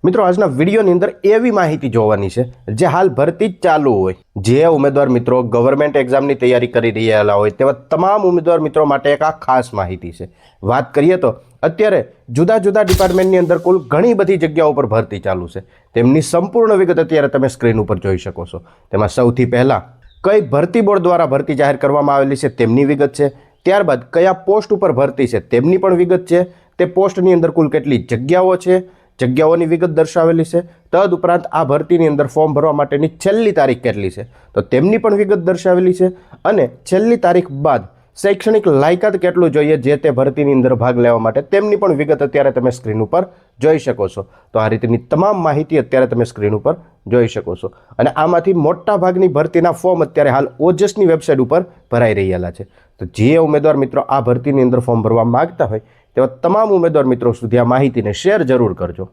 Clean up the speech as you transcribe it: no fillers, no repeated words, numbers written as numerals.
મિત્રો આજના વિડીયોની અંદર એવી માહિતી જોવાની છે જે હાલ ભરતી જ ચાલુ હોય, જે ઉમેદવાર મિત્રો ગવર્મેન્ટ એક્ઝામની તૈયારી કરી રહેલા હોય તેવા તમામ ઉમેદવાર મિત્રો માટે એક આ ખાસ માહિતી છે। વાત કરીએ તો અત્યારે જુદા જુદા ડિપાર્ટમેન્ટની અંદર કુલ ઘણી બધી જગ્યાઓ પર ભરતી ચાલુ છે, તેમની સંપૂર્ણ વિગત અત્યારે તમે સ્ક્રીન ઉપર જોઈ શકો છો। તેમાં સૌથી પહેલા કઈ ભરતી બોર્ડ દ્વારા ભરતી જાહેર કરવામાં આવેલી છે તેમની વિગત છે, ત્યારબાદ કયા પોસ્ટ ઉપર ભરતી છે તેમની પણ વિગત છે, તે પોસ્ટની અંદર કુલ કેટલી જગ્યાઓ છે, જગ્યાઓની વિગત દર્શાવેલી છે। તદુપરાંત આ ભરતીની અંદર ફોર્મ ભરવા માટેની છેલ્લી તારીખ કેટલી છે તો તેમની પણ વિગત દર્શાવેલી છે, અને છેલ્લી તારીખ બાદ શૈક્ષણિક લાયકાત કેટલું જોઈએ જે તે ભરતીની અંદર ભાગ લેવા માટે તેમની પણ વિગત અત્યારે તમે સ્ક્રીન ઉપર જોઈ શકો છો। તો આ રીતની તમામ માહિતી અત્યારે તમે સ્ક્રીન ઉપર જોઈ શકો છો, અને આમાંથી મોટા ભાગની ભરતીના ફોર્મ અત્યારે હાલ ઓજસની વેબસાઇટ ઉપર ભરાઈ રહેલા છે। તો જે ઉમેદવાર મિત્રો આ ભરતીની અંદર ફોર્મ ભરવા માંગતા હોય તેવા તમામ ઉમેદવાર મિત્રો સુધી આ માહિતીને શેર જરૂર કરજો।